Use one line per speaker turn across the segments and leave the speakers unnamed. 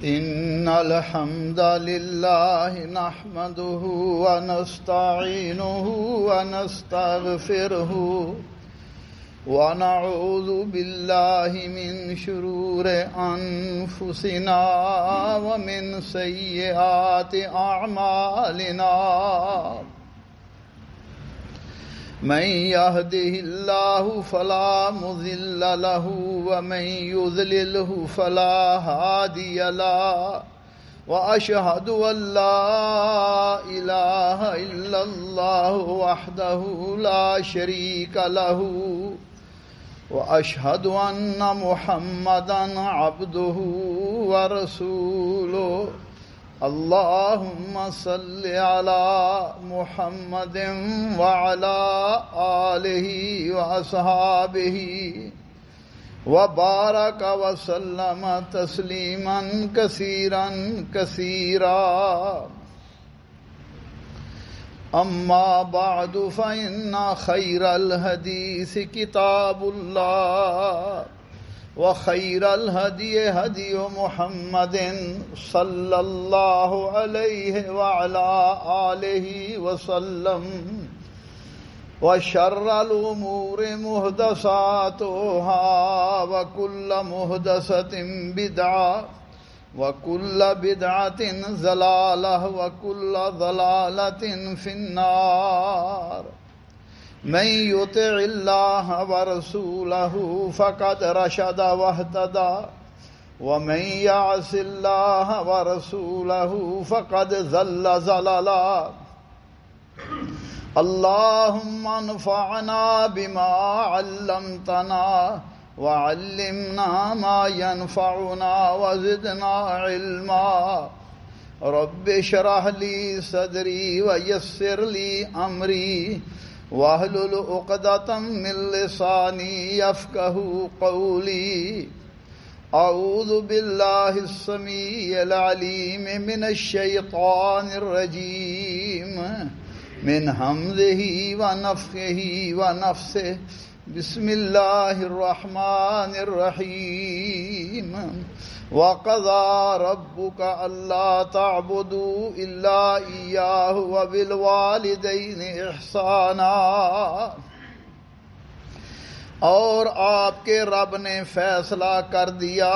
إن الحمد لله نحمده ونستعينه ونستغفره ونعوذ بالله من شرور أنفسنا ومن سيئات أعمالنا من يهده الله فلا مضل له ومن يضلله فلا هادي له وأشهد أن لا إله إلا الله وحده لا شريك له وأشهد أن محمدا عبده ورسوله اللهم صل على محمد وعلى آله وأصحابه وبارك وسلم تسليما كثيرا كثيرا أما بعد فإن خير الحديث كتاب الله وخير الهدي هدي محمد صلى الله عليه وعلى آله وسلم وشر الأمور محدثاتها وكل محدثة بدعة وكل بدعة ضلالة وكل ضلالة في النار من يطع الله ورسوله فقد رشد واهتدى ومن يعص الله ورسوله فقد ضل ضلالا اللهم انفعنا بما علمتنا وعلمنا ما ينفعنا وزدنا علما رب اشرح لي صدري ويسر لي أمري واحلل عقدة من لساني يفقهوا قولي أعوذ بالله السميع العليم من الشيطان الرجيم من همزه ونفخه ونفسه بسم الله الرحمن الرحيم وقضى ربك ألا تعبدوا إلا إياه وبالوالدين إحسانا اور آپ کے رب نے فیصلہ کر دیا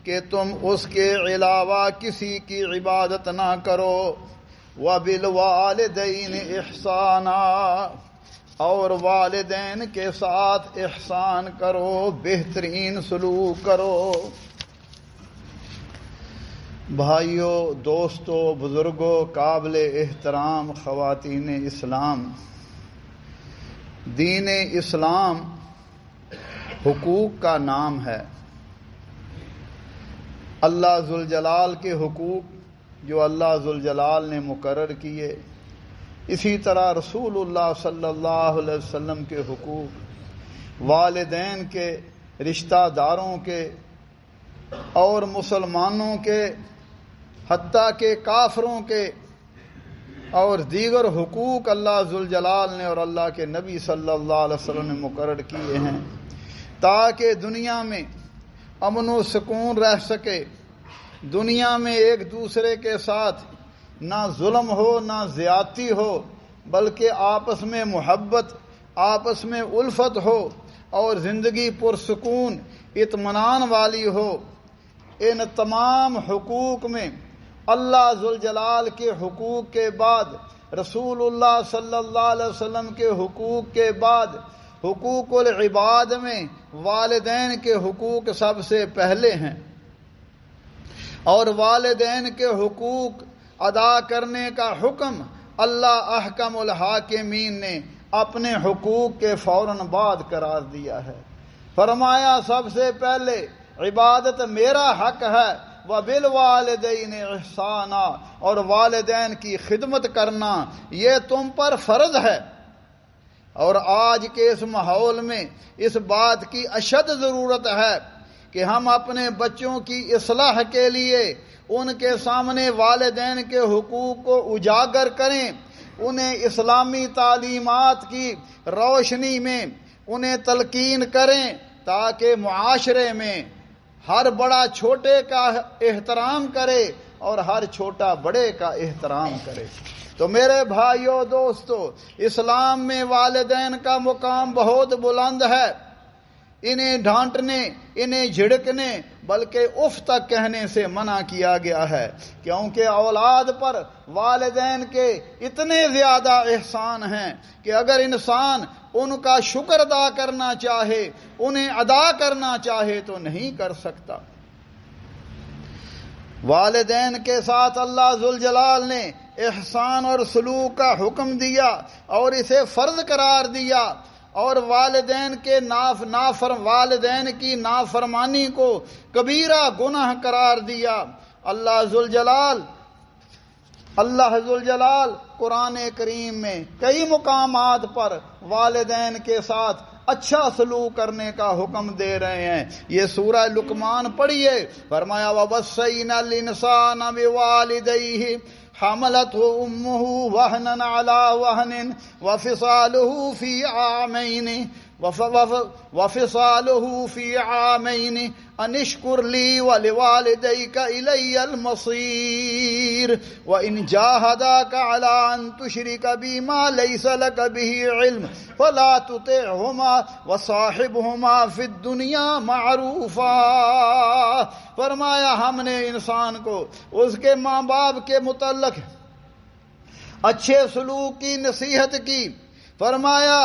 کہ تم اس کے علاوہ کسی کی عبادت نہ کرو وبالوالدین احسانا اور والدین کے ساتھ احسان کرو بہترین سلوک کرو بھائیوں دوستوں بزرگوں قابل احترام خواتین اسلام دین اسلام حقوق کا نام ہے اللہ ذوالجلال کے حقوق جو اللہ ذوالجلال نے مقرر کیے اسی طرح رسول اللہ صلی اللہ علیہ وسلم کے حقوق والدین کے رشتہ داروں کے اور مسلمانوں کے حتیٰ کہ کافروں کے اور دیگر حقوق اللہ ذوالجلال نے اور اللہ کے نبی صلی اللہ علیہ وسلم نے مقرر کیے ہیں تاکہ دنیا میں امن و سکون رہ سکے دنیا میں ایک دوسرے کے ساتھ نہ ظلم ہو نہ زیادتی ہو بلکہ آپس میں محبت آپس میں الفت ہو اور زندگی پرسکون اطمینان والی ہو ان تمام حقوق میں اللہ ذوالجلال کے حقوق کے بعد رسول اللہ صلی اللہ علیہ وسلم کے حقوق کے بعد حقوق العباد میں والدین کے حقوق سب سے پہلے ہیں اور والدین کے حقوق ادا کرنے کا حکم اللہ احکم الحاکمین نے اپنے حقوق کے فوراً بعد قرار دیا ہے فرمایا سب سے پہلے عبادت میرا حق ہے وبالوالدین احسانا اور والدین کی خدمت کرنا یہ تم پر فرض ہے اور آج کے اس ماحول میں اس بات کی اشد ضرورت ہے کہ ہم اپنے بچوں کی اصلاح کے لیے ان کے سامنے والدین کے حقوق کو اجاگر کریں انہیں اسلامی تعلیمات کی روشنی میں انہیں تلقین کریں تاکہ معاشرے میں ہر بڑا چھوٹے کا احترام کرے اور ہر چھوٹا بڑے کا احترام کرے۔ تو میرے بھائیو دوستو، اسلام میں والدین کا مقام بہت بلند ہے۔ انہیں ڈانٹنے، انہیں جھڑکنے، بلکہ اف تک کہنے سے منع کیا گیا ہے، کیونکہ اولاد پر والدین کے اتنے زیادہ احسان ہیں کہ اگر انسان ان کا شکر ادا کرنا چاہے، انہیں ادا کرنا چاہے تو نہیں کر سکتا۔ والدین کے ساتھ اللہ ذوالجلال نے احسان اور سلوک کا حکم دیا اور اسے فرض قرار دیا، اور والدین کی نافرمانی کو کبیرہ گناہ قرار دیا۔ اللہ ذوالجلال قرآن کریم میں کئی مقامات پر والدین کے ساتھ اچھا سلوک کرنے کا حکم دے رہے ہیں۔ یہ سورہ لقمان پڑھیے، فرمایا وَوَصَّيْنَا الْإِنسَانَ بِوَالِدَيْهِ حملته أمه وهنا على وهن وفصاله في عامين أن اشكر لي ولوالديك إلي المصير وإن جاهداك على أن تشرك بي ما ليس لك به علم فلا تطعهما وصاحبهما في الدنيا معروفا۔ فرمایا ہم نے انسان کو اس کے ماں باپ کے متعلق اچھے سلوک کی نصیحت کی۔ فرمایا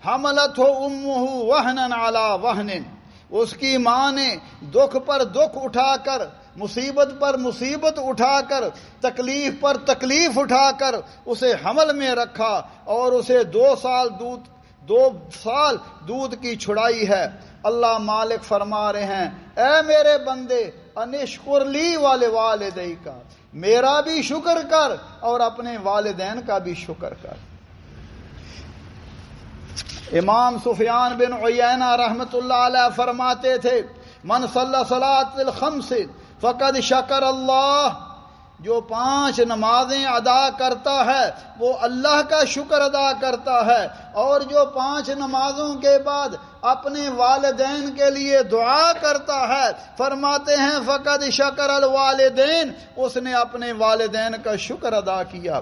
حملت ہو امہ وہنن علی وہنن، اس کی ماں نے دکھ پر دکھ اٹھا کر، مصیبت پر مصیبت اٹھا کر، تکلیف پر تکلیف اٹھا کر اسے حمل میں رکھا اور اسے 2 سال دودھ کی چھڑائی ہے۔ اللہ مالک فرما رہے ہیں، اے میرے بندے انشکر لی ولوالدیک، میرا بھی شکر کر اور اپنے والدین کا بھی شکر کر۔ امام سفیان بن عیینہ رحمت اللہ علیہ فرماتے تھے، من صلی صلاۃ الخمس فقد شکر اللہ، جو 5 نمازیں ادا کرتا ہے وہ اللہ کا شکر ادا کرتا ہے، اور جو 5 نمازوں کے بعد اپنے والدین کے لیے دعا کرتا ہے، فرماتے ہیں فقد شکر الوالدین، اس نے اپنے والدین کا شکر ادا کیا۔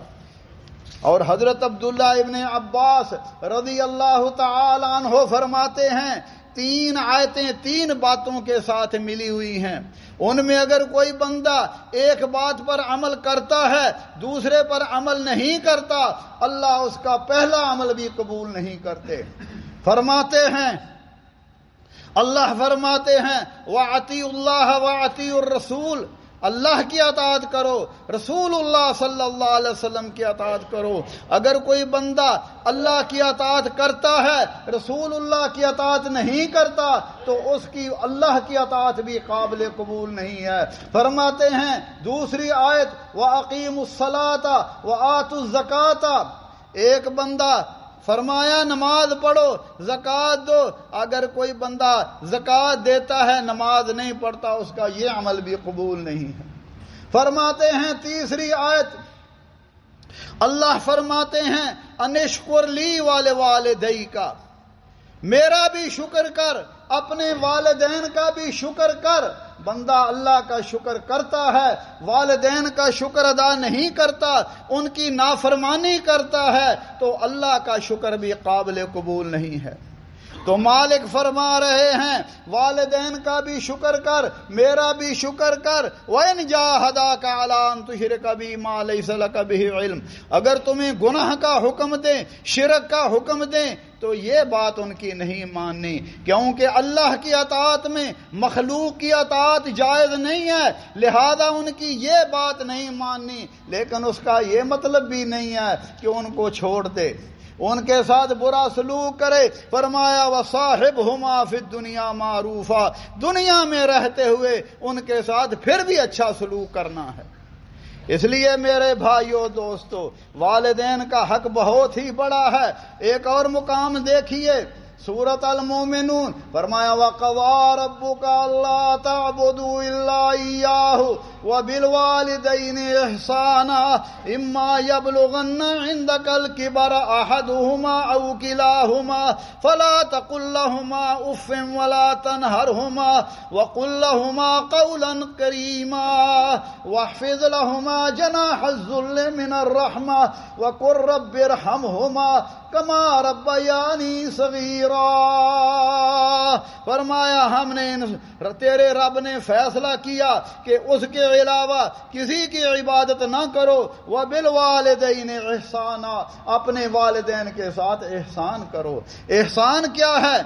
اور حضرت عبداللہ ابن عباس رضی اللہ تعالی عنہ فرماتے ہیں، 3 آیتیں 3 باتوں کے ساتھ ملی ہوئی ہیں، ان میں اگر کوئی بندہ ایک بات پر عمل کرتا ہے دوسرے پر عمل نہیں کرتا، اللہ اس کا پہلا عمل بھی قبول نہیں کرتے۔ اللہ فرماتے ہیں وَأَطِيعُوا اللَّهَ وَأَطِيعُوا الرَّسُولَ، اللہ کی اطاعت کرو، رسول اللہ صلی اللہ علیہ وسلم کی اطاعت کرو۔ اگر کوئی بندہ اللہ کی اطاعت کرتا ہے رسول اللہ کی اطاعت نہیں کرتا تو اس کی اللہ کی اطاعت بھی قابل قبول نہیں ہے۔ فرماتے ہیں دوسری آیت وَأَقِيمُوا الصَّلَاةَ وَآتُوا الزَّكَاةَ، ایک بندہ فرمایا نماز پڑھو، زکوٰۃ دو، اگر کوئی بندہ زکوٰۃ دیتا ہے نماز نہیں پڑھتا اس کا یہ عمل بھی قبول نہیں ہے۔ فرماتے ہیں تیسری آیت اللہ فرماتے ہیں انشکر لی ولوالدیک، میرا بھی شکر کر، اپنے والدین کا بھی شکر کر۔ بندہ اللہ کا شکر کرتا ہے، والدین کا شکر ادا نہیں کرتا، ان کی نافرمانی کرتا ہے تو اللہ کا شکر بھی قابل قبول نہیں ہے۔ تو مالک فرما رہے ہیں والدین کا بھی شکر کر، میرا بھی شکر کر۔ وَإِنْ جَاهَدَاكَ عَلَىٰ أَن تُشْرِكَ بِي مَا لَيْسَ لَكَ بِهِ عِلْمٌ، اگر تمہیں گناہ کا حکم دیں، شرک کا حکم دیں تو یہ بات ان کی نہیں ماننی، کیونکہ اللہ کی اطاعت میں مخلوق کی اطاعت جائز نہیں ہے، لہذا ان کی یہ بات نہیں ماننی، لیکن اس کا یہ مطلب بھی نہیں ہے کہ ان کو چھوڑ دے، ان کے ساتھ برا سلوک کرے۔ فرمایا وَصَاحِبْهُمَا فِي الدُّنْيَا مَعْرُوفًا، دنیا میں رہتے ہوئے ان کے ساتھ پھر بھی اچھا سلوک کرنا ہے۔ اس لیے میرے بھائیو دوستو، والدین کا حق بہت ہی بڑا ہے۔ ایک اور مقام دیکھیے، سورۃ المومنون فرمایا وَقَضَىٰ رَبُّكَ أَلَّا تَعْبُدُوا إِلَّا إِيَّاهُ وَبِالْوَالِدَيْنِ إِحْسَانًا إِمَّا يَبْلُغَنَّ عِندَكَ الْكِبَرَ أَحَدُهُمَا أَوْ كِلَاهُمَا فَلَا تَقُل لَّهُمَا أُفٍّ وَلَا تَنْهَرْهُمَا وَقُل لَّهُمَا قَوْلًا كَرِيمًا وَاخْفِضْ لَهُمَا جَنَاحَ الذُّلِّ مِنَ الرَّحْمَةِ وَقُل رَّبِّ ارْحَمْهُمَا كَمَا رَبَّيَانِي صَغِيرًا۔ فرمایا ہم نے تیرے رب نے فیصلہ کیا کہ اس کے علاوہ کسی کی عبادت نہ کرو، وَبِالْوَالِدَيْنِ إِحْسَانًا اپنے والدین کے ساتھ احسان کرو۔ احسان کیا ہے؟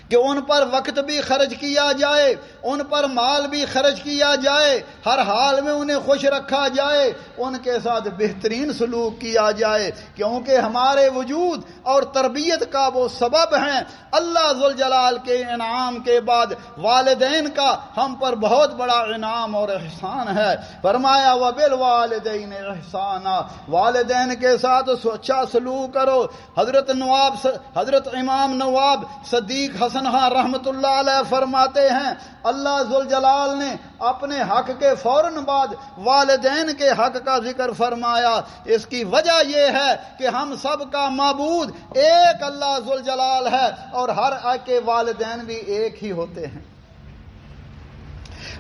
کہ ان پر وقت بھی خرچ کیا جائے، ان پر مال بھی خرچ کیا جائے، ہر حال میں انہیں خوش رکھا جائے، ان کے ساتھ بہترین سلوک کیا جائے، کیونکہ ہمارے وجود اور تربیت کا وہ سبب ہیں۔ اللہ ذوالجلال کے انعام کے بعد والدین کا ہم پر بہت بڑا انعام اور احسان ہے۔ فرمایا وَبِالْوَالِدَيْنِ إِحْسَانًا والدین کے ساتھ اچھا سلوک کرو۔ حضرت امام نواب صدیق حسن رحمت اللہ علیہ فرماتے ہیں اللہ ذوالجلال نے اپنے حق کے فوراً بعد والدین کے حق کا ذکر فرمایا۔ اس کی وجہ یہ ہے کہ ہم سب کا معبود ایک اللہ ذوالجلال ہے اور ہر ایک کے والدین بھی ایک ہی ہوتے ہیں،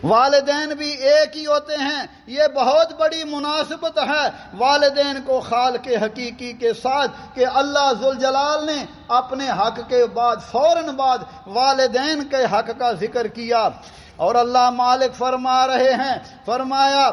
والدین بھی ایک ہی ہوتے ہیں۔ یہ بہت بڑی مناسبت ہے والدین کو خالق حقیقی کے ساتھ کہ اللہ ذوالجلال نے اپنے حق کے بعد فوراً بعد والدین کے حق کا ذکر کیا۔ اور اللہ مالک فرما رہے ہیں، فرمایا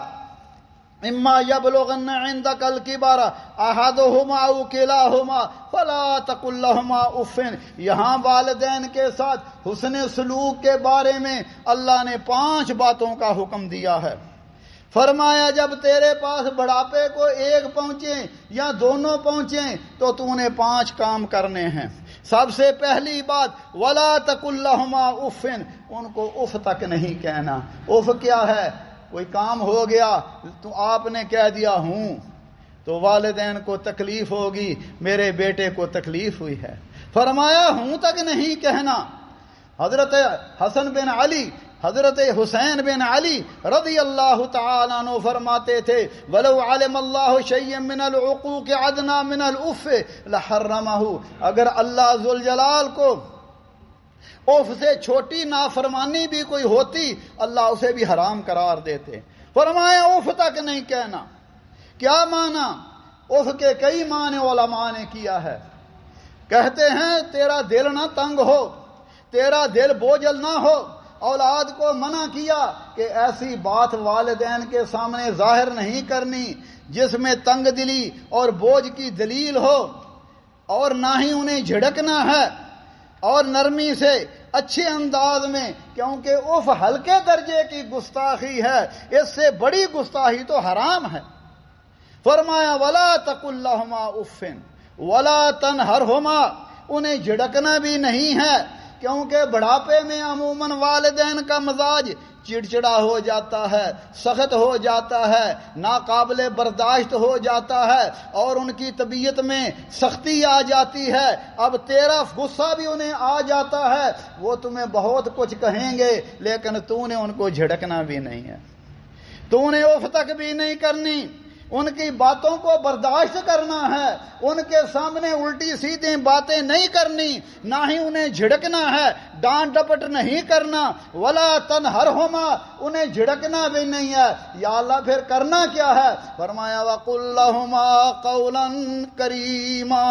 اما یبلغن عندک الکبر احدہما او کلاہما فلا تقل لہما اف۔ یہاں والدین کے ساتھ حسن سلوک کے بارے میں اللہ نے 5 باتوں کا حکم دیا ہے۔ فرمایا جب تیرے پاس بڑھاپے کو ایک پہنچے یا دونوں پہنچیں تو تو نے 5 کام کرنے ہیں۔ سب سے پہلی بات ولا تقل لہما اف، ان کو اف تک نہیں کہنا۔ اف کیا ہے؟ کوئی کام ہو گیا تو آپ نے کہہ دیا ہوں تو والدین کو تکلیف ہوگی، میرے بیٹے کو تکلیف ہوئی ہے، فرمایا ہوں تک نہیں کہنا۔ حضرت حسن بن علی، حضرت حسین بن علی رضی اللہ تعالیٰ عنہ فرماتے تھے وَلَوْ عَلِمَ اللَّهُ شَيْئًا مِّنَ الْعُقُوقِ أَدْنَىٰ مِنَ الْأُفِّ لَحَرَّمَهُ، اگر اللہ ذوالجلال کو اف سے چھوٹی نافرمانی بھی کوئی ہوتی اللہ اسے بھی حرام قرار دیتے۔ فرمایا اف تک نہیں کہنا۔ کیا معنی؟ اف کے کئی معنی علماء نے کیا ہے۔ کہتے ہیں تیرا دل نہ تنگ ہو، تیرا دل بوجھل نہ ہو۔ اولاد کو منع کیا کہ ایسی بات والدین کے سامنے ظاہر نہیں کرنی جس میں تنگ دلی اور بوجھ کی دلیل ہو، اور نہ ہی انہیں جھڑکنا ہے، اور نرمی سے اچھے انداز میں، کیونکہ اف ہلکے درجے کی گستاخی ہے، اس سے بڑی گستاخی تو حرام ہے۔ فرمایا ولا تقل لہما اف ولا تنہرہما، انہیں جھڑکنا بھی نہیں ہے، کیونکہ بڑھاپے میں عموماً والدین کا مزاج چڑچڑا ہو جاتا ہے، سخت ہو جاتا ہے، ناقابل برداشت ہو جاتا ہے، اور ان کی طبیعت میں سختی آ جاتی ہے۔ اب تیرا غصہ بھی انہیں آ جاتا ہے، وہ تمہیں بہت کچھ کہیں گے لیکن تو نے ان کو جھڑکنا بھی نہیں ہے، تو نے اف تک بھی نہیں کرنی، ان کی باتوں کو برداشت کرنا ہے، ان کے سامنے الٹی سیدھی باتیں نہیں کرنی، نہ ہی انہیں جھڑکنا ہے، ڈانٹ ڈپٹ نہیں کرنا۔ ولا تنہرہما، انہیں جھڑکنا بھی نہیں ہے۔ یا اللہ پھر کرنا کیا ہے؟ فرمایا وقل لہما قولا کریما،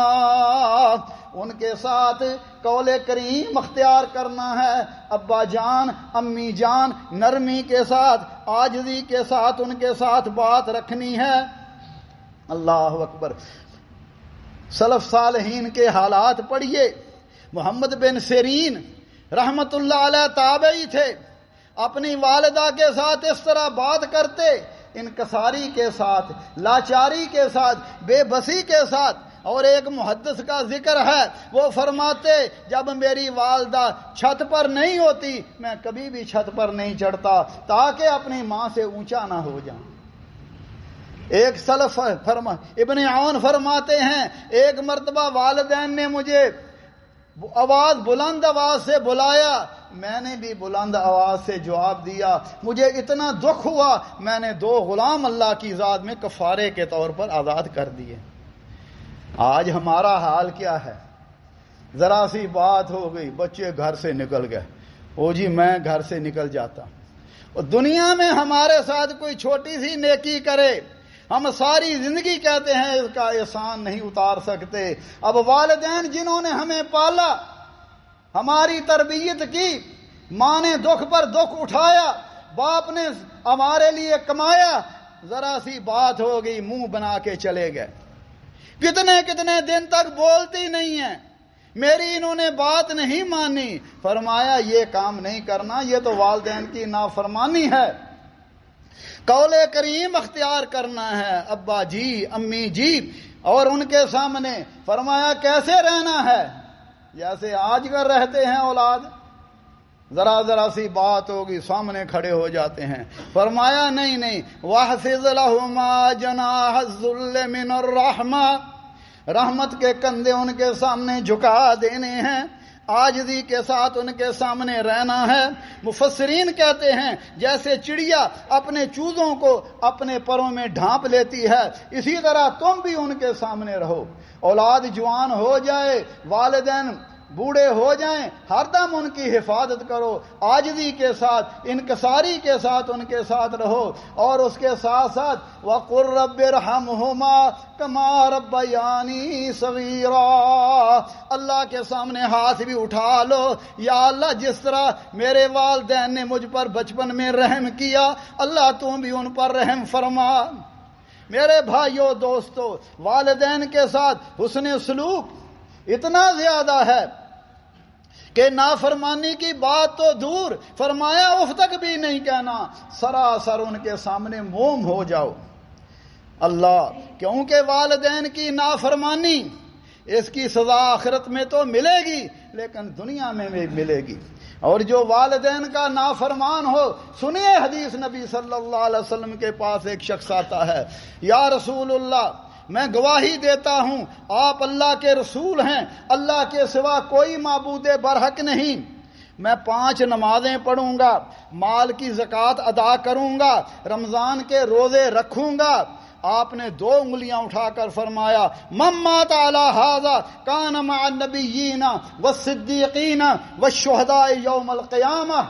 ان کے ساتھ قول کریم اختیار کرنا ہے۔ ابا جان، امی جان، نرمی کے ساتھ، عاجزی کے ساتھ ان کے ساتھ بات رکھنی ہے۔ اللہ اکبر۔ سلف صالحین کے حالات پڑھیے۔ محمد بن سیرین رحمت اللہ علیہ تابعی تھے، اپنی والدہ کے ساتھ اس طرح بات کرتے، انکساری کے ساتھ، لاچاری کے ساتھ، بے بسی کے ساتھ۔ اور ایک محدث کا ذکر ہے، وہ فرماتے جب میری والدہ چھت پر نہیں ہوتی میں کبھی بھی چھت پر نہیں چڑھتا تاکہ اپنی ماں سے اونچا نہ ہو جاؤں۔ ایک سلف ابن عون فرماتے ہیں ایک مرتبہ والدین نے مجھے آواز بلند آواز سے بلایا، میں نے بھی بلند آواز سے جواب دیا، مجھے اتنا دکھ ہوا میں نے 2 غلام اللہ کی ذات میں کفارے کے طور پر آزاد کر دیے۔ آج ہمارا حال کیا ہے؟ ذرا سی بات ہو گئی بچے گھر سے نکل گئے، او جی میں گھر سے نکل جاتا۔ اور دنیا میں ہمارے ساتھ کوئی چھوٹی سی نیکی کرے، ہم ساری زندگی کہتے ہیں اس کا احسان نہیں اتار سکتے۔ اب والدین جنہوں نے ہمیں پالا، ہماری تربیت کی، ماں نے دکھ پر دکھ اٹھایا، باپ نے ہمارے لیے کمایا، ذرا سی بات ہو گئی منہ بنا کے چلے گئے، کتنے دن تک بولتی نہیں ہیں، میری انہوں نے بات نہیں مانی۔ فرمایا یہ کام نہیں کرنا، یہ تو والدین کی نافرمانی ہے، قول کریم اختیار کرنا ہے، ابا جی امی جی، اور ان کے سامنے فرمایا کیسے رہنا ہے؟ جیسے آج کل رہتے ہیں اولاد، ذرا سی بات ہوگی سامنے کھڑے ہو جاتے ہیں۔ فرمایا نہیں، وَاحْفِظْ لَهُمَا جَنَاحَ الذُّلِّ مِنَ الرَّحْمَةِ، رحمت کے کندھے ان کے سامنے جھکا دینے ہیں، عاجزی کے ساتھ ان کے سامنے رہنا ہے۔ مفسرین کہتے ہیں جیسے چڑیا اپنے چوزوں کو اپنے پروں میں ڈھانپ لیتی ہے، اسی طرح تم بھی ان کے سامنے رہو۔ اولاد جوان ہو جائے، والدین بوڑھے ہو جائیں، ہر دم ان کی حفاظت کرو، عاجزی کے ساتھ، انکساری کے ساتھ ان کے ساتھ رہو، اور اس کے ساتھ ساتھ وَقُلْ رَبِّ ارْحَمْهُمَا كَمَا رَبَّيَانِي صَغِيرًا، اللہ کے سامنے ہاتھ بھی اٹھا لو، یا اللہ جس طرح میرے والدین نے مجھ پر بچپن میں رحم کیا، اللہ تم بھی ان پر رحم فرما۔ میرے بھائیو دوستو، والدین کے ساتھ حسن سلوک اتنا زیادہ ہے کہ نافرمانی کی بات تو دور، فرمایا اف تک بھی نہیں کہنا، سراسر ان کے سامنے موم ہو جاؤ۔ اللہ، کیونکہ والدین کی نافرمانی اس کی سزا آخرت میں تو ملے گی لیکن دنیا میں بھی ملے گی۔ اور جو والدین کا نافرمان ہو، سنیے حدیث نبی صلی اللہ علیہ وسلم کے پاس ایک شخص آتا ہے، یا رسول اللہ میں گواہی دیتا ہوں آپ اللہ کے رسول ہیں، اللہ کے سوا کوئی معبود برحق نہیں، میں 5 نمازیں پڑھوں گا، مال کی زکوٰۃ ادا کروں گا، رمضان کے روزے رکھوں گا۔ آپ نے 2 انگلیاں اٹھا کر فرمایا من مات علی ھذا کان مع النبیین والصدیقین والشہداء یوم القیامہ،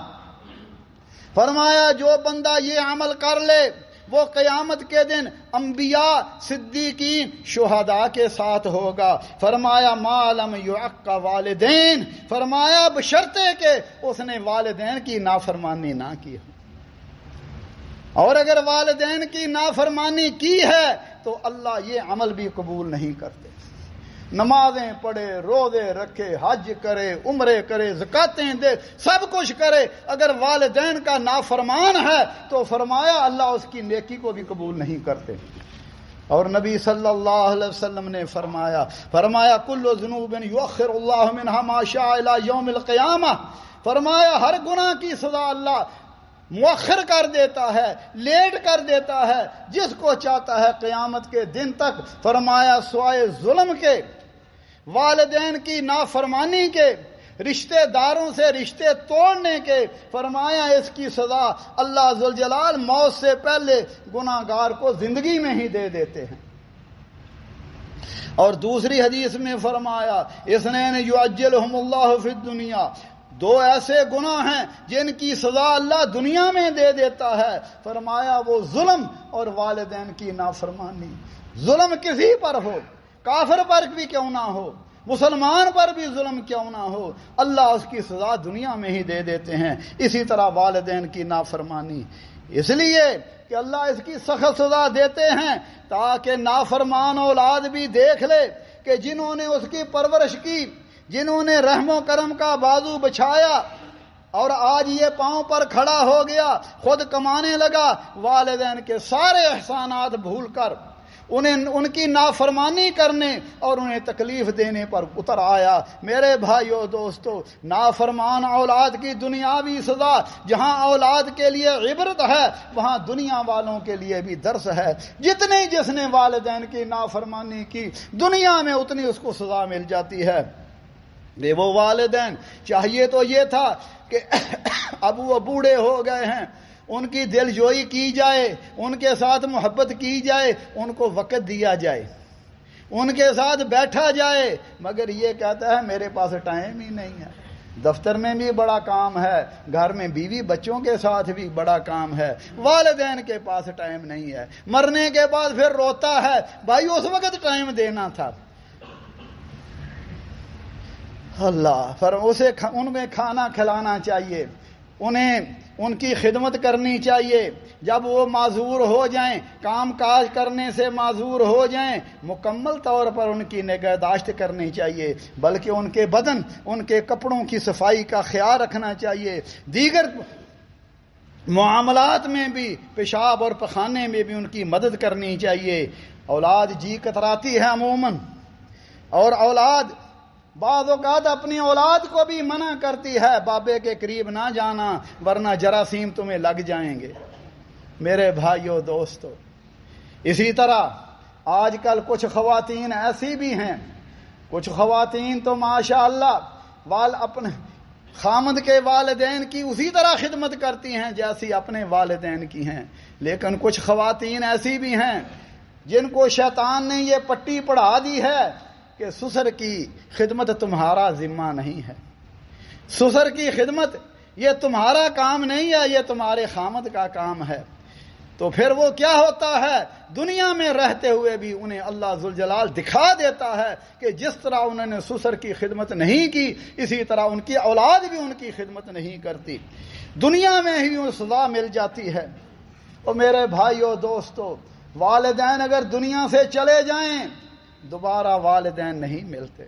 فرمایا جو بندہ یہ عمل کر لے وہ قیامت کے دن انبیاء، صدیقین، شہداء کے ساتھ ہوگا۔ فرمایا ما لم یعق والدین، فرمایا بشرطے کہ اس نے والدین کی نافرمانی نہ کی ہو، اور اگر والدین کی نافرمانی کی ہے تو اللہ یہ عمل بھی قبول نہیں کرتے۔ نمازیں پڑھے، روزے رکھے، حج کرے، عمرے کرے، زکاتیں دے، سب کچھ کرے، اگر والدین کا نافرمان ہے تو فرمایا اللہ اس کی نیکی کو بھی قبول نہیں کرتے۔ اور نبی صلی اللہ علیہ وسلم نے فرمایا کل ذنوب یؤخر اللہ منها ما شاء الی یوم القیامہ، فرمایا ہر گناہ کی سزا اللہ مؤخر کر دیتا ہے، لیٹ کر دیتا ہے جس کو چاہتا ہے قیامت کے دن تک۔ فرمایا سوائے ظلم کے، والدین کی نافرمانی کے، رشتہ داروں سے رشتے توڑنے کے، فرمایا اس کی سزا اللہ ذوالجلال موت سے پہلے گناہگار کو زندگی میں ہی دے دیتے ہیں۔ اور دوسری حدیث میں فرمایا اثنین یعجلہم اللہ فی الدنیا، 2 ایسے گناہ ہیں جن کی سزا اللہ دنیا میں دے دیتا ہے، فرمایا وہ ظلم اور والدین کی نافرمانی۔ ظلم کسی پر ہو، کافر پر بھی کیوں نہ ہو، مسلمان پر بھی ظلم کیوں نہ ہو، اللہ اس کی سزا دنیا میں ہی دے دیتے ہیں۔ اسی طرح والدین کی نافرمانی، اس لیے کہ اللہ اس کی سخت سزا دیتے ہیں تاکہ نافرمان اولاد بھی دیکھ لے کہ جنہوں نے اس کی پرورش کی، جنہوں نے رحم و کرم کا بازو بچھایا، اور آج یہ پاؤں پر کھڑا ہو گیا، خود کمانے لگا، والدین کے سارے احسانات بھول کر ان کی نافرمانی کرنے اور انہیں تکلیف دینے پر اتر آیا۔ میرے بھائیو دوستو، نافرمان اولاد کی دنیاوی سزا جہاں اولاد کے لیے عبرت ہے، وہاں دنیا والوں کے لیے بھی درس ہے۔ جس نے والدین کی نافرمانی کی، دنیا میں اتنی اس کو سزا مل جاتی ہے۔ وہ والدین چاہیے تو یہ تھا کہ اب وہ بوڑھے ہو گئے ہیں، ان کی دل جوئی کی جائے، ان کے ساتھ محبت کی جائے، ان کو وقت دیا جائے، ان کے ساتھ بیٹھا جائے، مگر یہ کہتا ہے میرے پاس ٹائم ہی نہیں ہے، دفتر میں بھی بڑا کام ہے، گھر میں بیوی بچوں کے ساتھ بھی بڑا کام ہے، والدین کے پاس ٹائم نہیں ہے۔ مرنے کے بعد پھر روتا ہے، بھائی اس وقت ٹائم دینا تھا۔ اللہ اسے ان میں کھانا کھلانا چاہیے، انہیں ان کی خدمت کرنی چاہیے، جب وہ معذور ہو جائیں، کام کاج کرنے سے معذور ہو جائیں، مکمل طور پر ان کی نگہداشت کرنی چاہیے، بلکہ ان کے بدن، ان کے کپڑوں کی صفائی کا خیال رکھنا چاہیے، دیگر معاملات میں بھی، پیشاب اور پخانے میں بھی ان کی مدد کرنی چاہیے۔ اولاد جی کتراتی ہے عموماً، اور اولاد بعض اوقات اپنی اولاد کو بھی منع کرتی ہے، بابے کے قریب نہ جانا ورنہ جراثیم تمہیں لگ جائیں گے۔ میرے بھائیو دوستو، اسی طرح آج کل کچھ خواتین ایسی بھی ہیں، کچھ خواتین تو ماشاء اللہ اپنے خامد کے والدین کی اسی طرح خدمت کرتی ہیں جیسی اپنے والدین کی ہیں، لیکن کچھ خواتین ایسی بھی ہیں جن کو شیطان نے یہ پٹی پڑھا دی ہے کہ سسر کی خدمت تمہارا ذمہ نہیں ہے، سسر کی خدمت یہ تمہارا کام نہیں ہے، یہ تمہارے خامد کا کام ہے۔ تو پھر وہ کیا ہوتا ہے، دنیا میں رہتے ہوئے بھی انہیں اللہ ذوالجلال دکھا دیتا ہے کہ جس طرح انہوں نے سسر کی خدمت نہیں کی، اسی طرح ان کی اولاد بھی ان کی خدمت نہیں کرتی، دنیا میں ہی انہیں سزا مل جاتی ہے۔ اور میرے بھائیو دوستو، والدین اگر دنیا سے چلے جائیں دوبارہ والدین نہیں ملتے،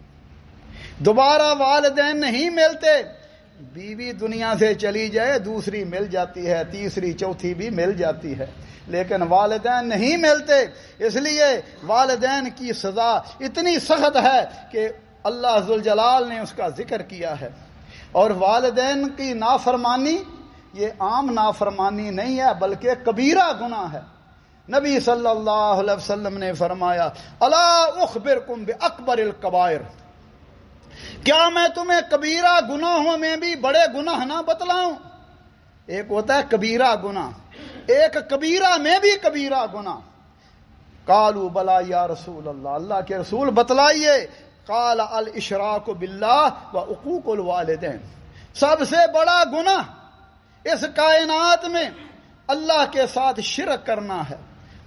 دوبارہ والدین نہیں ملتے۔ بیوی دنیا سے چلی جائے دوسری مل جاتی ہے، تیسری چوتھی بھی مل جاتی ہے، لیکن والدین نہیں ملتے۔ اس لیے والدین کی سزا اتنی سخت ہے کہ اللہ ذوالجلال نے اس کا ذکر کیا ہے۔ اور والدین کی نافرمانی یہ عام نافرمانی نہیں ہے بلکہ کبیرہ گناہ ہے۔ نبی صلی اللہ علیہ وسلم نے فرمایا، الا اخبرکم باکبر الکبائر، کیا میں تمہیں کبیرہ گناہوں میں بھی بڑے گناہ نہ بتلاؤں؟ ایک ہوتا ہے کبیرہ گناہ، ایک کبیرہ میں بھی کبیرہ گناہ۔ قالوا بلا یا رسول اللہ، اللہ کے رسول بتلائیے۔ قال الاشراک باللہ وعقوق الوالدین، سب سے بڑا گناہ اس کائنات میں اللہ کے ساتھ شرک کرنا ہے،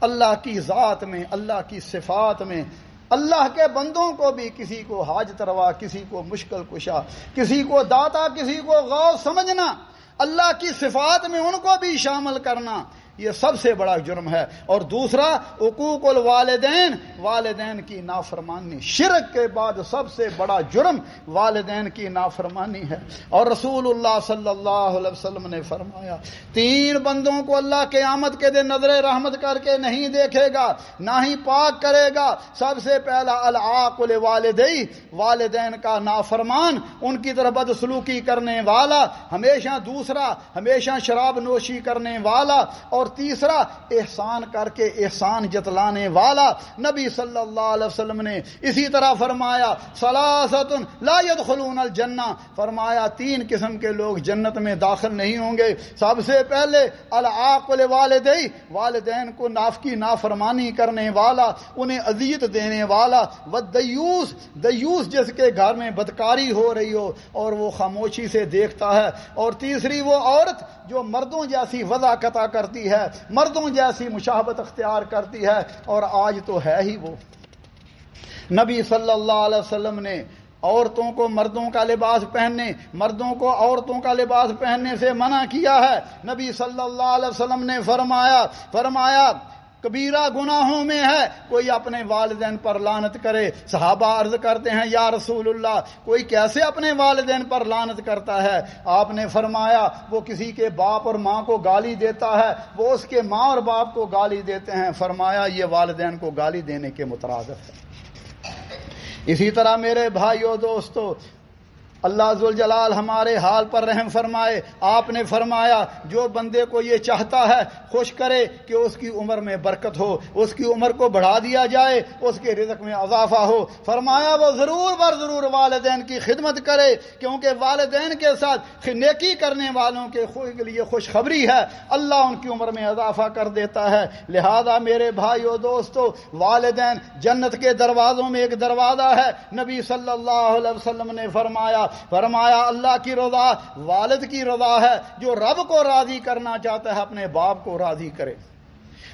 اللہ کی ذات میں، اللہ کی صفات میں، اللہ کے بندوں کو بھی، کسی کو حاجت روا، کسی کو مشکل کشا، کسی کو داتا، کسی کو غوث سمجھنا، اللہ کی صفات میں ان کو بھی شامل کرنا، یہ سب سے بڑا جرم ہے۔ اور دوسرا حقوق الوالدین، والدین کی نافرمانی، شرک کے بعد سب سے بڑا جرم والدین کی نافرمانی ہے۔ اور رسول اللہ صلی اللہ علیہ وسلم نے فرمایا، تین بندوں کو اللہ قیامت کے دن نظر رحمت کر کے نہیں دیکھے گا، نہ ہی پاک کرے گا۔ سب سے پہلا العاق لوالدی، والدین کا نافرمان، ان کی طرف بدسلوکی کرنے والا، ہمیشہ دوسرا ہمیشہ شراب نوشی کرنے والا، اور تیسرا احسان کر کے احسان جتلانے والا۔ نبی صلی اللہ علیہ وسلم نے اسی طرح فرمایا، ثلاثۃ لا يدخلون الجنہ، فرمایا تین قسم کے لوگ جنت میں داخل نہیں ہوں گے۔ سب سے پہلے العاق لوالدی، والدین کو کی نافرمانی کرنے والا، انہیں اذیت دینے والا، والدیوس، دیوس جس کے گھر میں بدکاری ہو رہی ہو اور وہ خاموشی سے دیکھتا ہے، اور تیسری وہ عورت جو مردوں جیسی وضاقتہ کرتی ہے، مردوں جیسی مشابہت اختیار کرتی ہے، اور آج تو ہے ہی وہ۔ نبی صلی اللہ علیہ وسلم نے عورتوں کو مردوں کا لباس پہننے، مردوں کو عورتوں کا لباس پہننے سے منع کیا ہے۔ نبی صلی اللہ علیہ وسلم نے فرمایا کبیرہ گناہوں میں ہے کوئی اپنے والدین پر لعنت کرے۔ صحابہ عرض کرتے ہیں، یا رسول اللہ، کوئی کیسے اپنے والدین پر لعنت کرتا ہے؟ آپ نے فرمایا، وہ کسی کے باپ اور ماں کو گالی دیتا ہے، وہ اس کے ماں اور باپ کو گالی دیتے ہیں۔ فرمایا یہ والدین کو گالی دینے کے مترادف ہے۔ اسی طرح میرے بھائیو دوستو، اللہ ذوالجلال ہمارے حال پر رحم فرمائے۔ آپ نے فرمایا جو بندے کو یہ چاہتا ہے خوش کرے کہ اس کی عمر میں برکت ہو، اس کی عمر کو بڑھا دیا جائے، اس کے رزق میں اضافہ ہو، فرمایا وہ ضرور بر ضرور والدین کی خدمت کرے، کیونکہ والدین کے ساتھ نیکی کرنے والوں کے لیے خوشخبری ہے، اللہ ان کی عمر میں اضافہ کر دیتا ہے۔ لہذا میرے بھائیو دوستو، والدین جنت کے دروازوں میں ایک دروازہ ہے۔ نبی صلی اللہ علیہ وسلم نے فرمایا اللہ کی رضا والد کی رضا ہے، جو رب کو راضی کرنا چاہتا ہے اپنے باپ کو راضی کرے،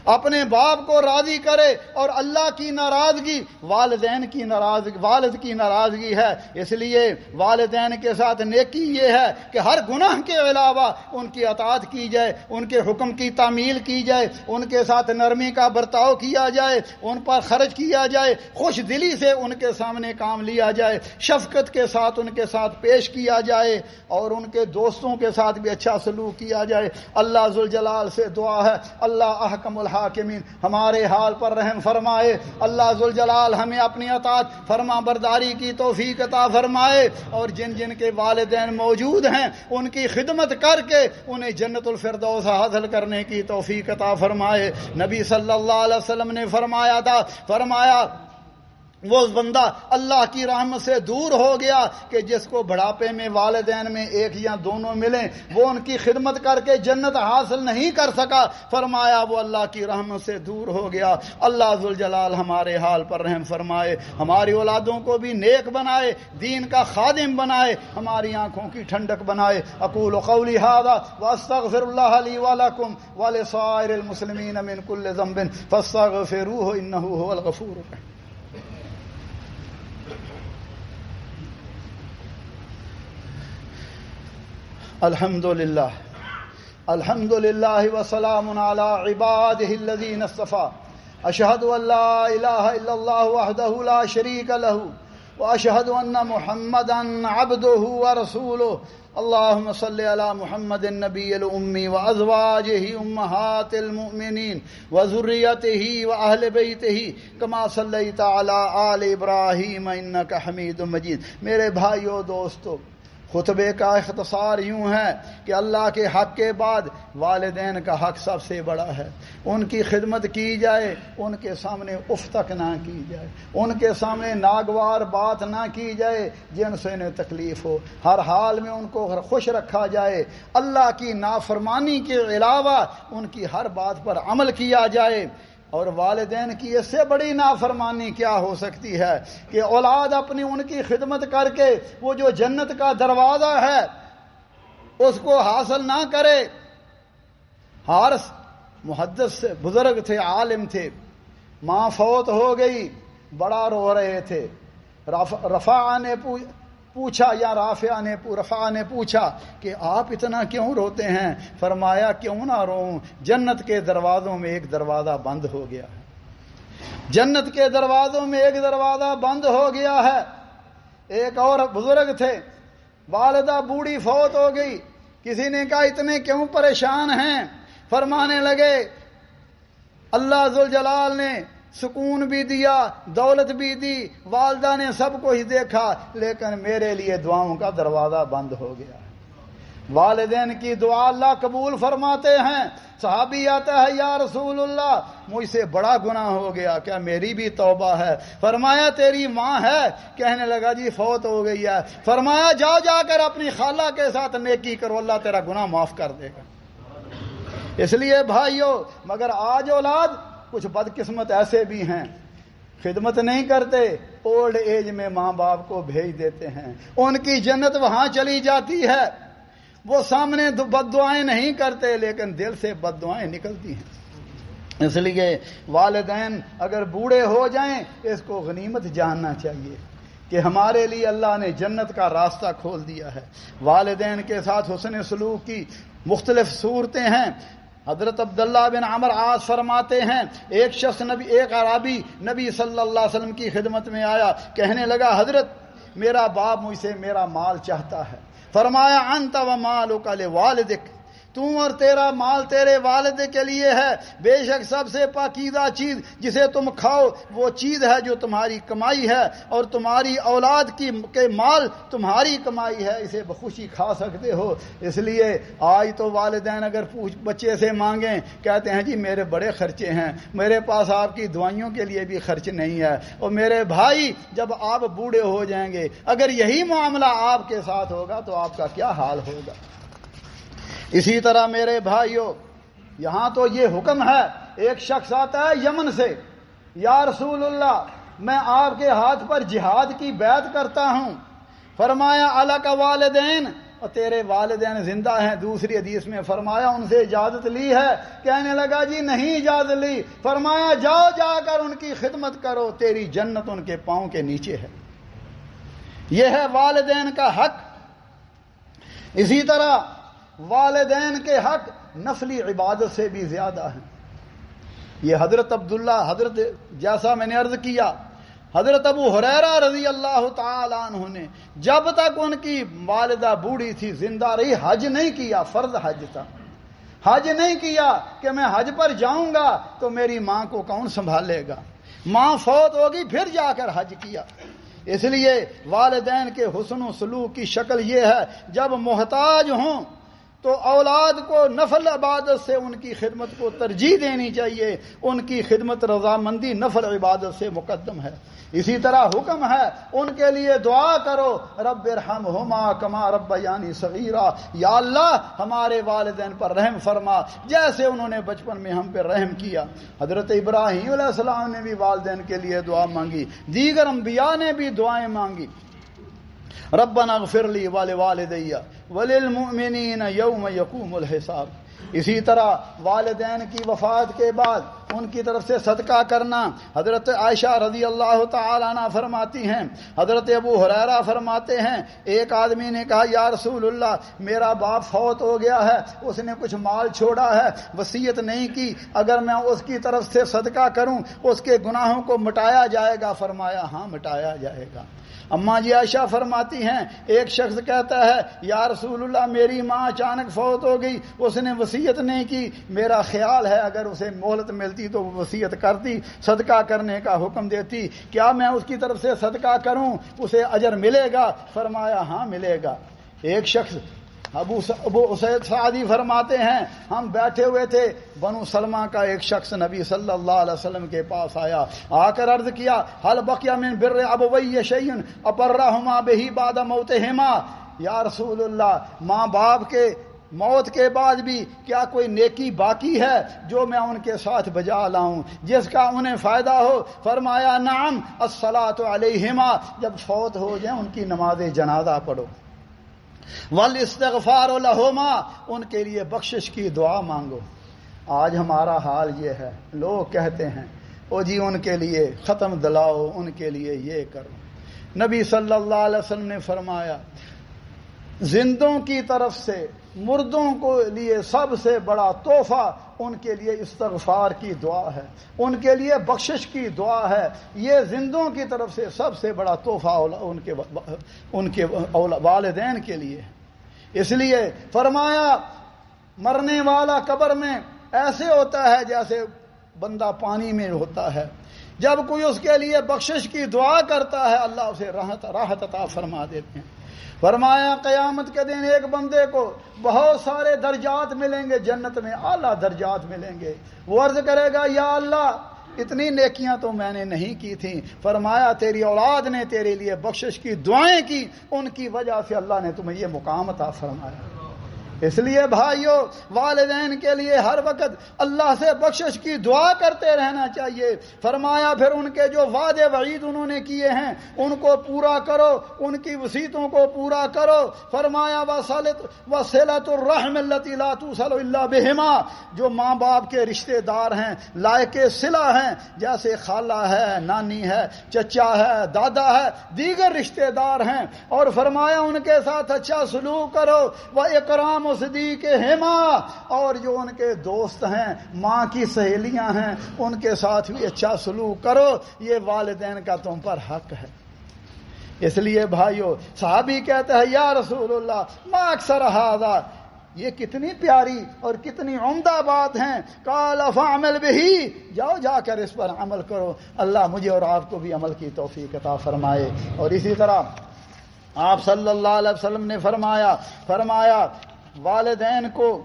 اپنے باپ کو راضی کرے، اور اللہ کی ناراضگی والدین کی ناراضگی، والد کی ناراضگی ہے۔ اس لیے والدین کے ساتھ نیکی یہ ہے کہ ہر گناہ کے علاوہ ان کی اطاعت کی جائے، ان کے حکم کی تعمیل کی جائے، ان کے ساتھ نرمی کا برتاؤ کیا جائے، ان پر خرچ کیا جائے، خوش دلی سے ان کے سامنے کام لیا جائے، شفقت کے ساتھ ان کے ساتھ پیش کیا جائے، اور ان کے دوستوں کے ساتھ بھی اچھا سلوک کیا جائے۔ اللہ ذوالجلال سے دعا ہے اللہ احکم الحاکمین ہمارے حال پر رحم فرمائے، اللہ ذوالجلال ہمیں اپنی اطاعت فرما برداری کی توفیق عطا فرمائے، اور جن جن کے والدین موجود ہیں ان کی خدمت کر کے انہیں جنت الفردوس حاصل کرنے کی توفیق عطا فرمائے۔ نبی صلی اللہ علیہ وسلم نے فرمایا وہ بندہ اللہ کی رحمت سے دور ہو گیا کہ جس کو بڑھاپے میں والدین میں ایک یا دونوں ملیں، وہ ان کی خدمت کر کے جنت حاصل نہیں کر سکا، فرمایا وہ اللہ کی رحمت سے دور ہو گیا۔ اللہ ذوالجلال ہمارے حال پر رحم فرمائے، ہماری اولادوں کو بھی نیک بنائے، دین کا خادم بنائے، ہماری آنکھوں کی ٹھنڈک بنائے۔ اقول قولی ھذا واستغفر اللہ لی ولکم ولسائر المسلمین من کل ذنب فاستغفروہ انہ ھو الغفور الرحیم۔ الحمد للہ وسلام علی عبادہ الذین اصطفیٰ، اشہد ان لا الہ الا اللہ وحدہ لا شریک لہ واشہد ان محمدا عبدہ ورسولہ۔ اللہم صلی علی محمد النبی الامی وازواجہ امہات المؤمنین وذریتہ واہل بیتہ کما صلیت علی آل ابراہیم انک حمید مجید۔ میرے بھائیو دوستو، خطبے کا اختصار یوں ہے کہ اللہ کے حق کے بعد والدین کا حق سب سے بڑا ہے، ان کی خدمت کی جائے، ان کے سامنے اف تک نہ کی جائے، ان کے سامنے ناگوار بات نہ کی جائے جن سے انہیں تکلیف ہو، ہر حال میں ان کو خوش رکھا جائے، اللہ کی نافرمانی کے علاوہ ان کی ہر بات پر عمل کیا جائے۔ اور والدین کی اس سے بڑی نافرمانی کیا ہو سکتی ہے کہ اولاد اپنی ان کی خدمت کر کے وہ جو جنت کا دروازہ ہے اس کو حاصل نہ کرے۔ حارث محدث سے بزرگ تھے، عالم تھے، ماں فوت ہو گئی، بڑا رو رہے تھے۔ رفاع نے پوچھا کہ آپ اتنا کیوں روتے ہیں؟ فرمایا کیوں نہ روؤں، جنت کے دروازوں میں ایک دروازہ بند ہو گیا ہے، جنت کے دروازوں میں ایک دروازہ بند ہو گیا ہے۔ ایک اور بزرگ تھے، والدہ بوڑھی فوت ہو گئی، کسی نے کہا اتنے کیوں پریشان ہیں؟ فرمانے لگے اللہ ذوالجلال نے سکون بھی دیا، دولت بھی دی، والدہ نے سب کو ہی دیکھا، لیکن میرے لیے دعاؤں کا دروازہ بند ہو گیا۔ والدین کی دعا اللہ قبول فرماتے ہیں۔ صحابی آتا ہے یا رسول اللہ مجھ سے بڑا گناہ ہو گیا، کیا میری بھی توبہ ہے؟ فرمایا تیری ماں ہے؟ کہنے لگا جی فوت ہو گئی ہے۔ فرمایا جا کر اپنی خالہ کے ساتھ نیکی کرو، اللہ تیرا گناہ معاف کر دے گا۔ اس لیے بھائیو، مگر آج اولاد کچھ بدقسمت ایسے بھی ہیں، خدمت نہیں کرتے، اولڈ ایج میں ماں باپ کو بھیج دیتے ہیں، ان کی جنت وہاں چلی جاتی ہے۔ وہ سامنے بد دعائیں نہیں کرتے لیکن دل سے بد دعائیں نکلتی ہیں۔ اس لیے والدین اگر بوڑھے ہو جائیں اس کو غنیمت جاننا چاہیے کہ ہمارے لیے اللہ نے جنت کا راستہ کھول دیا ہے۔ والدین کے ساتھ حسن سلوک کی مختلف صورتیں ہیں۔ حضرت عبداللہ بن عمرو عاص فرماتے ہیں ایک عربی نبی صلی اللہ علیہ وسلم کی خدمت میں آیا، کہنے لگا حضرت میرا باپ مجھ سے میرا مال چاہتا ہے۔ فرمایا انت و مالک لوالدک، تو اور تیرا مال تیرے والد کے لیے ہے، بے شک سب سے پاکیزہ چیز جسے تم کھاؤ وہ چیز ہے جو تمہاری کمائی ہے، اور تمہاری اولاد کے مال تمہاری کمائی ہے، اسے بخوشی کھا سکتے ہو۔ اس لیے آج تو والدین اگر بچے سے مانگیں کہتے ہیں جی میرے بڑے خرچے ہیں، میرے پاس آپ کی دوائیوں کے لیے بھی خرچ نہیں ہے، اور میرے بھائی جب آپ بوڑھے ہو جائیں گے اگر یہی معاملہ آپ کے ساتھ ہوگا تو آپ کا کیا حال ہوگا۔ اسی طرح میرے بھائیوں یہاں تو یہ حکم ہے، ایک شخص آتا ہے یمن سے، یا رسول اللہ میں آپ کے ہاتھ پر جہاد کی بیعت کرتا ہوں۔ فرمایا الک والدین، اور تیرے والدین زندہ ہیں۔ دوسری حدیث میں فرمایا ان سے اجازت لی ہے؟ کہنے لگا جی نہیں اجازت لی۔ فرمایا جاؤ جا کر ان کی خدمت کرو، تیری جنت ان کے پاؤں کے نیچے ہے۔ یہ ہے والدین کا حق۔ اسی طرح والدین کے حق نفلی عبادت سے بھی زیادہ ہیں۔ یہ حضرت عبداللہ جیسا میں نے عرض کیا، حضرت ابو ہریرہ رضی اللہ تعالی عنہ نے جب تک ان کی والدہ بوڑھی تھی زندہ رہی حج نہیں کیا، فرض حج تھا، حج نہیں کیا کہ میں حج پر جاؤں گا تو میری ماں کو کون سنبھالے گا، ماں فوت ہوگی پھر جا کر حج کیا۔ اس لیے والدین کے حسن و سلوک کی شکل یہ ہے جب محتاج ہوں تو اولاد کو نفل عبادت سے ان کی خدمت کو ترجیح دینی چاہیے، ان کی خدمت رضامندی نفل عبادت سے مقدم ہے۔ اسی طرح حکم ہے ان کے لیے دعا کرو، رب ارحمہما کما ربیانی صغیرا، یا اللہ ہمارے والدین پر رحم فرما جیسے انہوں نے بچپن میں ہم پہ رحم کیا۔ حضرت ابراہیم علیہ السلام نے بھی والدین کے لیے دعا مانگی، دیگر انبیاء نے بھی دعائیں مانگی، ربنا اغفر لی ولوالدی وللمؤمنین یوم یقوم الحساب۔ اسی طرح والدین کی وفات کے بعد ان کی طرف سے صدقہ کرنا۔ حضرت عائشہ رضی اللہ تعالی عنہ فرماتی ہیں، حضرت ابو ہریرہ فرماتے ہیں ایک آدمی نے کہا یا رسول اللہ میرا باپ فوت ہو گیا ہے، اس نے کچھ مال چھوڑا ہے، وصیت نہیں کی، اگر میں اس کی طرف سے صدقہ کروں اس کے گناہوں کو مٹایا جائے گا؟ فرمایا ہاں مٹایا جائے گا۔ اماں جی عائشہ فرماتی ہیں ایک شخص کہتا ہے یا رسول اللہ میری ماں اچانک فوت ہو گئی، اس نے وصیت نہیں کی، میرا خیال ہے اگر اسے مہلت ملتی تو وہ وصیت کرتی، صدقہ کرنے کا حکم دیتی، کیا میں اس کی طرف سے صدقہ کروں، اسے اجر ملے گا؟ فرمایا ہاں ملے گا۔ ایک شخص ابو اسید سعدی فرماتے ہیں ہم بیٹھے ہوئے تھے، بنو سلمہ کا ایک شخص نبی صلی اللہ علیہ وسلم کے پاس آیا، آ کر عرض کیا حل بقی من بر ابوی شیء اپرہما بہ بعد موتہما، یا رسول اللہ ماں باپ کے موت کے بعد بھی کیا کوئی نیکی باقی ہے جو میں ان کے ساتھ بجا لاؤں جس کا انہیں فائدہ ہو؟ فرمایا نعم الصلاۃ علیہما، جب فوت ہو جائیں ان کی نماز جنازہ پڑھو، والاستغفار لہما، ان کے لیے بخشش کی دعا مانگو۔ آج ہمارا حال یہ ہے، لوگ کہتے ہیں او جی ان کے لیے ختم دلاؤ، ان کے لیے یہ کرو۔ نبی صلی اللہ علیہ وسلم نے فرمایا زندوں کی طرف سے مردوں کو لیے سب سے بڑا تحفہ ان کے لیے استغفار کی دعا ہے، ان کے لیے بخشش کی دعا ہے، یہ زندوں کی طرف سے سب سے بڑا تحفہ ان کے والدین کے لیے ہے۔ اس لیے فرمایا مرنے والا قبر میں ایسے ہوتا ہے جیسے بندہ پانی میں ہوتا ہے، جب کوئی اس کے لیے بخشش کی دعا کرتا ہے اللہ اسے راحت عطا فرما دیتے ہیں۔ فرمایا قیامت کے دن ایک بندے کو بہت سارے درجات ملیں گے، جنت میں اعلیٰ درجات ملیں گے، وہ عرض کرے گا یا اللہ اتنی نیکیاں تو میں نے نہیں کی تھیں، فرمایا تیری اولاد نے تیرے لیے بخشش کی دعائیں کی، ان کی وجہ سے اللہ نے تمہیں یہ مقام عطا فرمایا۔ اس لیے بھائیو والدین کے لیے ہر وقت اللہ سے بخشش کی دعا کرتے رہنا چاہیے۔ فرمایا پھر ان کے جو وعدے وعید انہوں نے کیے ہیں ان کو پورا کرو، ان کی وصیتوں کو پورا کرو۔ فرمایا وصلۃ الرحم التي لا توصل الا بهما، جو ماں باپ کے رشتہ دار ہیں لائق صلہ ہیں، جیسے خالہ ہے، نانی ہے، چچا ہے، دادا ہے، دیگر رشتہ دار ہیں، اور فرمایا ان کے ساتھ اچھا سلوک کرو، واکرام صدیق ہما، اور جو ان کے دوست ہیں ماں کی سہیلیاں ہیں ان کے ساتھ بھی اچھا سلوک کرو، یہ والدین کا تم پر حق ہے۔ اس لیے بھائیو صحابی کہتے ہیں یا رسول اللہ ما اکثر ھذا، یہ کتنی پیاری اور کتنی عمدہ بات ہیں. قال فاعمل بہی، جاؤ جا کر اس پر عمل کرو. اللہ مجھے اور آپ کو بھی عمل کی توفیق عطا فرمائے. اور اسی طرح آپ صلی اللہ علیہ وسلم نے فرمایا والدین کو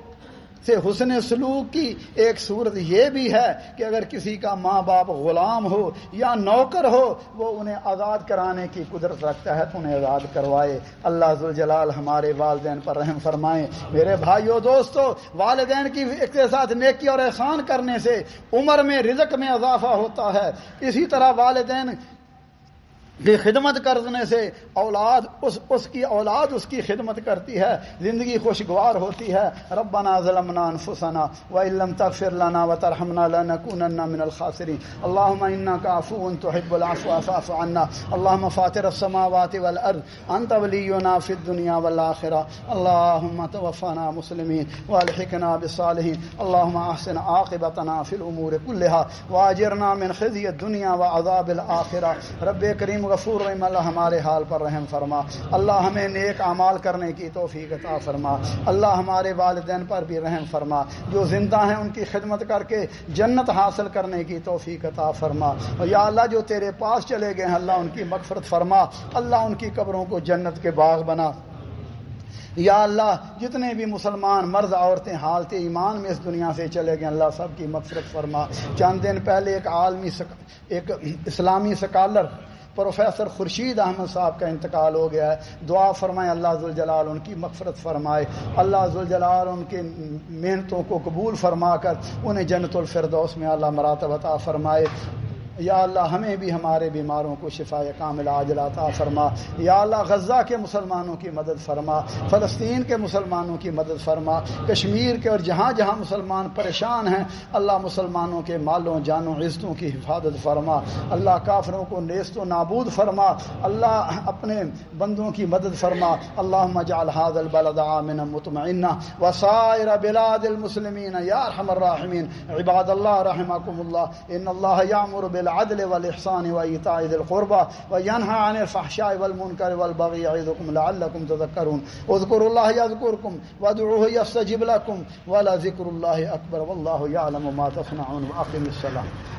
سے حسن سلوک کی ایک صورت یہ بھی ہے کہ اگر کسی کا ماں باپ غلام ہو یا نوکر ہو، وہ انہیں آزاد کرانے کی قدرت رکھتا ہے تو انہیں آزاد کروائے. اللہ ذوالجلال ہمارے والدین پر رحم فرمائیں. میرے بھائیو دوستو، والدین کی کے ساتھ نیکی اور احسان کرنے سے عمر میں، رزق میں اضافہ ہوتا ہے. اسی طرح والدین کی خدمت کرنے سے اس کی خدمت کرتی ہے، زندگی خوشگوار ہوتی ہے. ربنا ظلمنا انفسنا وان لم تغفر لنا وترحمنا لنكونن من الخاسرين. اللهم انك عفو تحب العفو فاعف عنا. اللهم فاطر السماوات والارض انت ولينا في الدنيا والاخره. اللهم توفنا مسلمين والحقنا بالصالحين. اللهم احسن عاقبتنا في الامور كلها واجرنا من خزي الدنيا وعذاب الاخره. رب کریم غفور رحیم، اللہ ہمارے حال پر رحم فرما. اللہ ہمیں نیک اعمال کرنے کی توفیق عطا فرما. اللہ ہمارے والدین پر بھی رحم فرما. جو زندہ ہیں ان کی خدمت کر کے جنت حاصل کرنے کی توفیق عطا فرما. اور یا اللہ جو تیرے پاس چلے گئے ہیں، اللہ ان کی مغفرت فرما. اللہ ان کی قبروں کو جنت کے باغ بنا. یا اللہ جتنے بھی مسلمان مرد عورتیں حالت ایمان میں اس دنیا سے چلے گئے، اللہ سب کی مغفرت فرما. چند دن پہلے ایک اسلامی سکالر پروفیسر خورشید احمد صاحب کا انتقال ہو گیا ہے. دعا فرمائیں اللہ ذوالجلال ان کی مغفرت فرمائے. اللہ ذوالجلال ان کے محنتوں کو قبول فرما کر انہیں جنت الفردوس میں اللہ مراتب عطا فرمائے. یا اللہ ہمیں بھی ہمارے بیماروں کو شفا کاملہ عاجلہ عطا فرما. یا اللہ غزہ کے مسلمانوں کی مدد فرما، فلسطین کے مسلمانوں کی مدد فرما، کشمیر کے اور جہاں جہاں مسلمان پریشان ہیں اللہ مسلمانوں کے مالوں جانوں عزتوں کی حفاظت فرما. اللہ کافروں کو نیست و نابود فرما. اللہ اپنے بندوں کی مدد فرما. اللہم اجعل هذا البلد آمنا مطمئنا وسائر بلاد المسلمین یا ارحم الراحمین. عباد اللہ رحمکم اللہ، ان اللہ یامر بالعدل والإحسان وإيتاء ذي القربى وينهى عن الفحشاء والمنكر والبغي يعظكم لعلكم تذكرون. اذكروا الله يذكركم وادعوه يستجب لكم ولذكر الله أكبر والله يعلم ما تصنعون. وأقم الصلاة.